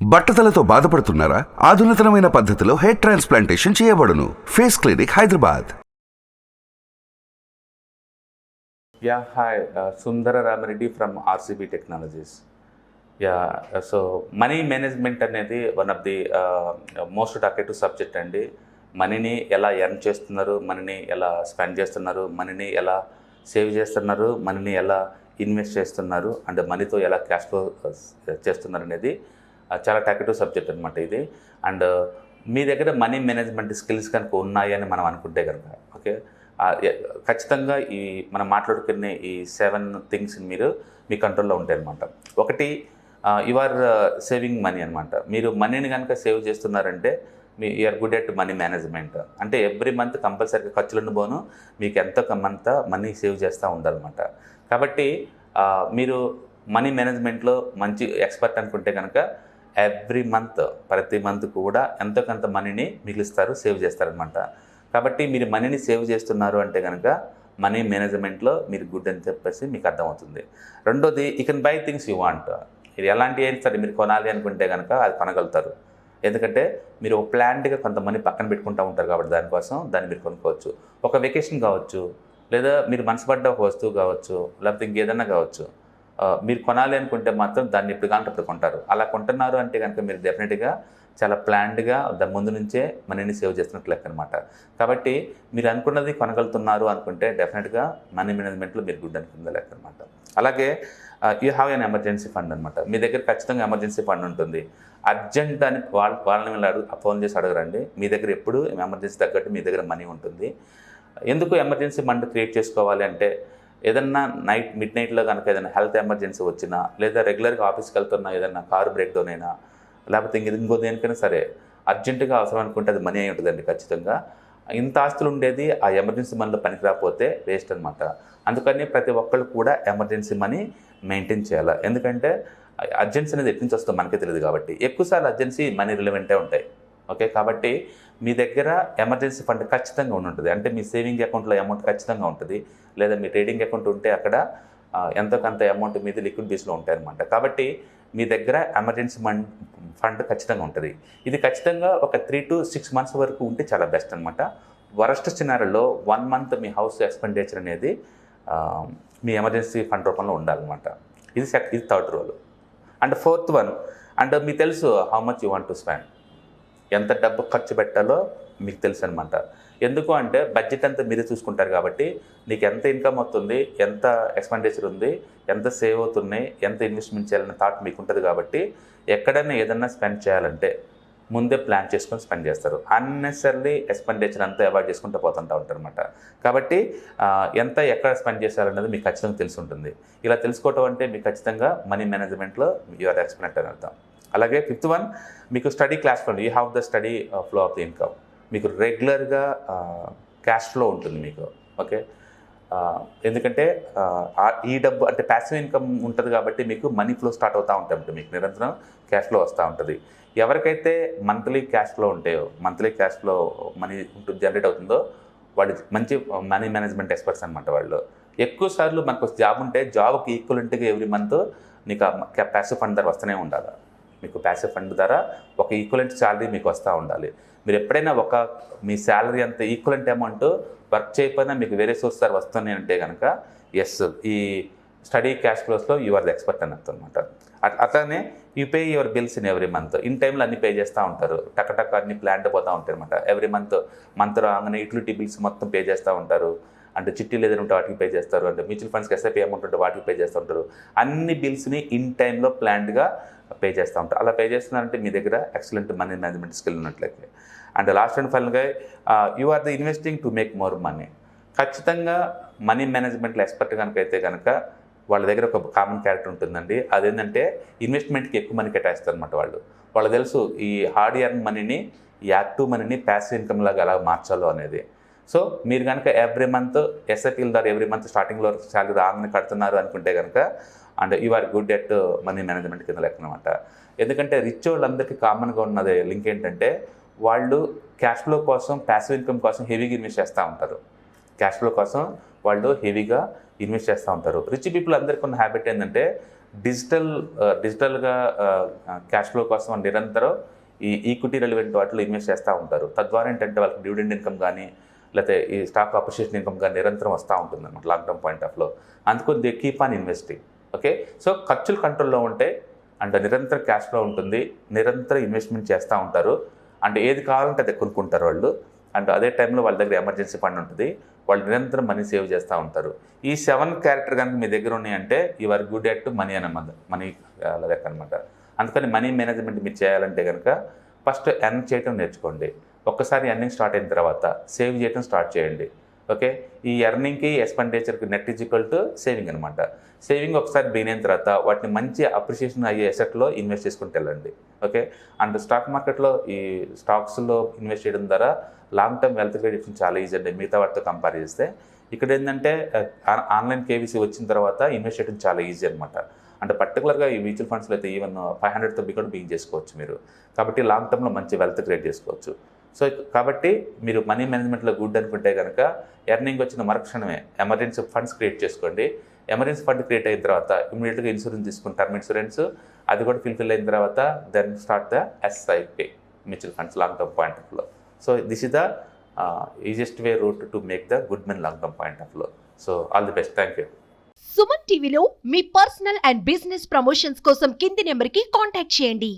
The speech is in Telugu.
బట్టతలతో బాధపడుతున్నారా? ఆధునితనమైన పద్ధతిలో హెయిర్ ట్రాన్స్ప్లాంటేషన్ చేయబడును. Face clinic, Hyderabad. Yeah, hi, Sundara Ramareddy from RCB Technologies. Yeah, so money management అనేది one of the most talkative subject అండి. మనీని ఎలా ఎర్న్ చేస్తున్నారు, మనీని ఎలా స్పెండ్ చేస్తున్నారు, మనీని ఎలా సేవ్ చేస్తున్నారు, మనీని ఎలా ఇన్వెస్ట్ చేస్తున్నారు, అండ్ మనీతో ఎలా క్యాష్ ఫ్లో చేస్తున్నారు అనేది చాలా టాకెటివ్ సబ్జెక్ట్ అనమాట ఇది. అండ్ మీ దగ్గర మనీ మేనేజ్మెంట్ స్కిల్స్ కనుక ఉన్నాయని మనం అనుకుంటే కనుక ఓకే, ఖచ్చితంగా ఈ మనం మాట్లాడుకునే ఈ 7 థింగ్స్ మీ కంట్రోల్లో ఉంటాయి అనమాట. ఒకటి, యు ఆర్ సేవింగ్ మనీ అనమాట. మీరు మనీని కనుక సేవ్ చేస్తున్నారంటే you are good at money management. అంటే ఎవ్రీ మంత్ కంపల్సరీగా ఖర్చులను పోను మీకు ఎంతో కొంత మనీ సేవ్ చేస్తూ ఉండాలన్నమాట. కాబట్టి మీరు మనీ మేనేజ్మెంట్లో మంచి ఎక్స్పర్ట్ అనుకుంటే కనుక ఎవ్రీ మంత్ ప్రతి మంత్ కూడా ఎంతో కొంత మనీని మిగిలిస్తారు, సేవ్ చేస్తారనమాట. కాబట్టి మీరు మనీని సేవ్ చేస్తున్నారు అంటే కనుక మనీ మేనేజ్మెంట్లో మీరు గుడ్ అని చెప్పేసి మీకు అర్థమవుతుంది. రెండోది, you can buy things you want. మీరు ఎలాంటి అయినా సరే మీరు కొనాలి అనుకుంటే కనుక అది కొనగలుగుతారు. ఎందుకంటే మీరు ఒక ప్లాన్డ్గా కొంత మనీ పక్కన పెట్టుకుంటూ ఉంటారు కాబట్టి దానికోసం దాన్ని మీరు కొనుక్కోవచ్చు. ఒక వెకేషన్ కావచ్చు, లేదా మీరు మనసుపడ్డ ఒక వస్తువు కావచ్చు, లేకపోతే ఇంకేదన్నా కావచ్చు. మీరు కొనాలి అనుకుంటే మాత్రం దాన్ని ఎప్పుడు కావాలంటే అప్పుడు కొంటారు. అలా కొంటున్నారు అంటే కనుక మీరు డెఫినెట్గా చాలా ప్లాన్డ్గా దాని ముందు నుంచే మనీని సేవ్ చేస్తున్నట్లు లెక్క అనమాట. కాబట్టి మీరు అనుకున్నది కొనగలుగుతున్నారు అనుకుంటే డెఫినెట్గా మనీ మేనేజ్మెంట్లో మీరు గుడ్ అనుకుందా లెక్క అనమాట. అలాగే you have an emergency fund అనమాట. మీ దగ్గర ఖచ్చితంగా ఎమర్జెన్సీ ఫండ్ ఉంటుంది. అర్జెంట్ అని వాళ్ళని వీళ్ళు ఫోన్ చేసి అడగరండి. మీ దగ్గర ఎప్పుడు ఎమర్జెన్సీ తగ్గట్టు మీ దగ్గర మనీ ఉంటుంది. ఎందుకు ఎమర్జెన్సీ ఫండ్ క్రియేట్ చేసుకోవాలి అంటే, ఏదన్నా మిడ్ నైట్లో కనుక ఏదైనా హెల్త్ ఎమర్జెన్సీ వచ్చినా, లేదా రెగ్యులర్గా ఆఫీస్కి వెళ్తున్నా ఏదైనా కారు బ్రేక్ డౌన్ అయినా, లేకపోతే ఇంకో దేనికైనా సరే అర్జెంటుగా అవసరం అనుకుంటే అది మనీ అయి ఉంటుందండి ఖచ్చితంగా. ఇంత ఆస్తులు ఉండేది ఆ ఎమర్జెన్సీ మనీలో పనికి రాకపోతే వేస్ట్ అనమాట. అందుకని ప్రతి ఒక్కళ్ళు కూడా ఎమర్జెన్సీ మనీ మెయింటైన్ చేయాలి. ఎందుకంటే అర్జెన్సీ అనేది ఎక్కడి నుంచి వస్తుందో మనకే తెలియదు కాబట్టి ఎక్కువసార్లు అర్జెన్సీ మనీ రిలవెంటే ఉంటాయి. ఓకే, కాబట్టి మీ దగ్గర ఎమర్జెన్సీ ఫండ్ ఖచ్చితంగా ఉంటుంది. అంటే మీ సేవింగ్ అకౌంట్లో అమౌంట్ ఖచ్చితంగా ఉంటుంది, లేదా మీ ట్రేడింగ్ అకౌంట్ ఉంటే అక్కడ ఎంతో కొంత అమౌంట్ మీద లిక్విడ్ బేస్లో ఉంటాయన్నమాట. కాబట్టి మీ దగ్గర ఎమర్జెన్సీ ఫండ్ ఖచ్చితంగా ఉంటుంది. ఇది ఖచ్చితంగా ఒక 3 to 6 months వరకు ఉంటే చాలా బెస్ట్ అనమాట. వరస్ట్ సినారియోలో 1 month మీ హౌస్ ఎక్స్పెండిచర్ అనేది మీ ఎమర్జెన్సీ ఫండ్ రూపంలో ఉండాలన్నమాట. ఇది third rule. And fourth one, and మీకు తెలుసు how much you want to spend, ఎంత డబ్బు ఖర్చు పెట్టాలో మీకు తెలుసు అనమాట. ఎందుకు అంటే బడ్జెట్ అంతా మీరే చూసుకుంటారు కాబట్టి నీకు ఎంత ఇన్కమ్ అవుతుంది, ఎంత ఎక్స్పెండిచర్ ఉంది, ఎంత సేవ్ అవుతున్నాయి, ఎంత ఇన్వెస్ట్మెంట్ చేయాలన్న థాట్ మీకు ఉంటుంది. కాబట్టి ఎక్కడైనా ఏదన్నా స్పెండ్ చేయాలంటే ముందే ప్లాన్ చేసుకొని స్పెండ్ చేస్తారు. అన్నెసరీ ఎక్స్పెండిచర్ అంతా అవాయిడ్ చేసుకుంటూ పోతుంటూ ఉంటారు అనమాట. కాబట్టి ఎంత ఎక్కడ స్పెండ్ చేయాలన్నది మీకు ఖచ్చితంగా తెలిసి ఉంటుంది. ఇలా తెలుసుకోవటం అంటే మీకు ఖచ్చితంగా మనీ మేనేజ్మెంట్లో యూఆర్ ఎక్స్పర్ట్ అని అర్థం. అలాగే ఫిఫ్త్ వన్, మీకు study cash flow. You have the study flow of the income. మీకు రెగ్యులర్గా క్యాష్ ఫ్లో ఉంటుంది మీకు. ఓకే, ఎందుకంటే ఈ డబ్బు అంటే ప్యాసివ్ ఇన్కమ్ ఉంటుంది కాబట్టి మీకు మనీ ఫ్లో స్టార్ట్ అవుతూ ఉంటాయి, మీకు నిరంతరం క్యాష్ ఫ్లో వస్తూ ఉంటుంది. ఎవరికైతే మంత్లీ క్యాష్ ఫ్లో ఉంటాయో, monthly cash flow money generate అవుతుందో వాళ్ళు మంచి మనీ మేనేజ్మెంట్ ఎక్స్పర్ట్స్ అనమాట. వాళ్ళు ఎక్కువ సార్లు మనకు జాబ్ ఉంటే జాబ్కి ఈక్వలెంట్గా ఎవ్రీ మంత్ నీకు ప్యాసివ్ ఫండ్ ద్వారా వస్తూనే ఉండాలి. మీకు ప్యాసివ్ ఫండ్ ద్వారా ఒక ఈక్వలెంట్ శాలరీ మీకు వస్తూ ఉండాలి. మీరు ఎప్పుడైనా మీ శాలరీ అంత ఈక్వలెంట్ అమౌంట్ వర్క్ చేయకపోయినా మీకు వేరే సోర్స్ ద్వారా వస్తున్నాయి అంటే కనుక ఎస్, ఈ స్టడీ క్యాష్ ఫ్లోస్లో యు ఆర్ ద ఎక్స్పర్ట్ అని అర్థం అనమాట. అట్లానే you pay your bills in every month. In టైంలో అన్ని పే చేస్తూ ఉంటారు. టక్ అన్ని ప్లాన్డ్ పోతూ ఉంటాయి అనమాట. ఎవ్రీ మంత్ రాగానే యూటిలిటీ బిల్స్ మొత్తం పే చేస్తూ ఉంటారు. అంటే చిట్టీలు ఏదైనా ఉంటే వాటికి పే చేస్తారు, అంటే మ్యూచువల్ ఫండ్స్కి ఎస్ఐపీ అమౌంట్ ఉంటే వాటికి పే చేస్తూ ఉంటారు. అన్ని బిల్స్ని ఇన్ టైంలో ప్లాన్డ్గా పే చేస్తూ ఉంటారు. అలా పే చేస్తున్నారంటే మీ దగ్గర ఎక్సలెంట్ మనీ మేనేజ్మెంట్ స్కిల్ ఉన్నట్లయితే. అండ్ లాస్ట్ అండ్ ఫైనల్గా you are the investing to make more money. ఖచ్చితంగా మనీ మేనేజ్మెంట్లో ఎక్స్పర్ట్ కనుక అయితే కనుక వాళ్ళ దగ్గర ఒక కామన్ క్యారెక్టర్ ఉంటుందండి. అదేంటంటే ఇన్వెస్ట్మెంట్కి ఎక్కువ మనీ కేటాయిస్తారు అనమాట. వాళ్ళకి తెలుసు ఈ హార్డ్ ఎర్న్ మనీని, ఈ యాక్టివ్ మనీని ప్యాసివ్ ఇన్కమ్ లాగా ఎలా మార్చాలో అనేది. సో మీరు కనుక ఎవ్రీ మంత్ ఎస్ఐపీల ద్వారా ఎవ్రీ మంత్ స్టార్టింగ్లో శాలరీ రాగానే కడుతున్నారు అనుకుంటే కనుక and you are good at money management కింద లెక్క అనమాట. ఎందుకంటే రిచ్ వాళ్ళందరికీ కామన్గా ఉన్నది లింక్ ఏంటంటే వాళ్ళు క్యాష్ ఫ్లో కోసం, ప్యాసివ్ ఇన్కమ్ కోసం హెవీగా ఇన్వెస్ట్ చేస్తూ ఉంటారు. క్యాష్ ఫ్లో కోసం వాళ్ళు హెవీగా ఇన్వెస్ట్ చేస్తూ ఉంటారు. రిచ్ పీపుల్ అందరికీ ఉన్న హ్యాబిట్ ఏంటంటే డిజిటల్గా క్యాష్ ఫ్లో కోసం నిరంతరం ఈ ఈక్విటీ రెలివెంట్ వాటిలో ఇన్వెస్ట్ చేస్తూ ఉంటారు. తద్వారా ఏంటంటే వాళ్ళకి డివిడెండ్ ఇన్కమ్ కానీ లేకపోతే ఈ స్టాక్ అప్రిషియేషన్ ఇన్కమ్ కానీ నిరంతరం వస్తూ ఉంటుంది అనమాట లాంగ్ టర్మ్ పాయింట్ ఆఫ్లో. అందుకని they keep on investing. Okay, so ఖర్చులు కంట్రోల్లో ఉంటే అంటే నిరంతరం క్యాష్ ఫ్లో ఉంటుంది, నిరంతరం ఇన్వెస్ట్మెంట్ చేస్తూ ఉంటారు. అంటే ఏది కావాలంటే అది కొనుక్కుంటారు వాళ్ళు. అండ్ అదే టైంలో వాళ్ళ దగ్గర ఎమర్జెన్సీ ఫండ్ ఉంటుంది, వాళ్ళు నిరంతరం మనీ సేవ్ చేస్తూ ఉంటారు. ఈ 7 క్యారెక్టర్ కనుక మీ దగ్గర ఉన్నాయంటే you are good at money అన్నమాట, మనీ లెక్క అనమాట. అందుకని మనీ మేనేజ్మెంట్ మీరు చేయాలంటే కనుక ఫస్ట్ ఎర్న్ చేయడం నేర్చుకోండి. ఒక్కసారి ఎర్నింగ్ స్టార్ట్ అయిన తర్వాత సేవ్ చేయడం స్టార్ట్ చేయండి. ఓకే, ఈ ఎర్నింగ్కి ఎక్స్పెండిచర్కి net is equal to saving అనమాట. సేవింగ్ ఒకసారి బిగిన్ అయిన తర్వాత వాటిని మంచి అప్రిషియేషన్ అయ్యే ఎసెట్లో ఇన్వెస్ట్ చేసుకుంటూ వెళ్ళండి. ఓకే, అండ్ స్టాక్ మార్కెట్లో ఈ స్టాక్స్లో ఇన్వెస్ట్ చేయడం ద్వారా లాంగ్ టర్మ్ వెల్త్ క్రియేషన్ చాలా ఈజీ అండి మిగతా వాటితో కంపేర్ చేస్తే. ఇక్కడ ఏంటంటే ఆన్లైన్ కేవీసీ వచ్చిన తర్వాత ఇన్వెస్ట్ చేయడం చాలా ఈజీ అనమాట. అంటే పర్టికులర్గా ఈ మ్యూచువల్ ఫండ్స్లో అయితే ఈవెన్ 500తో కూడా బిగిన్ చేసుకోవచ్చు మీరు. కాబట్టి లాంగ్ టర్మ్లో మంచి వెల్త్ క్రియేట్ చేసుకోవచ్చు. సో కాబట్టి మీరు మనీ మేనేజ్మెంట్లో గుడ్ అనుకుంటే కనుక ఎర్నింగ్ వచ్చిన మరుక్షణమే ఎమర్జెన్సీ ఫండ్స్ క్రియేట్ చేసుకోండి. ఎమర్జెన్సీ ఫండ్ క్రియేట్ అయిన తర్వాత ఇమీడియట్గా ఇన్సూరెన్స్ తీసుకుని టర్మ్ ఇన్సూరెన్స్ అది కూడా ఫిల్ అయిన తర్వాత then start the SIP mutual funds long term point of లో. So this is the easiest way route to make the good men long term point of లో. So all the best, thank you. Suman టీవీలో మీ పర్సనల్ అండ్ బిజినెస్ ప్రమోషన్స్ కోసం కింది నెంబర్కి కాంటాక్ట్ చేయండి.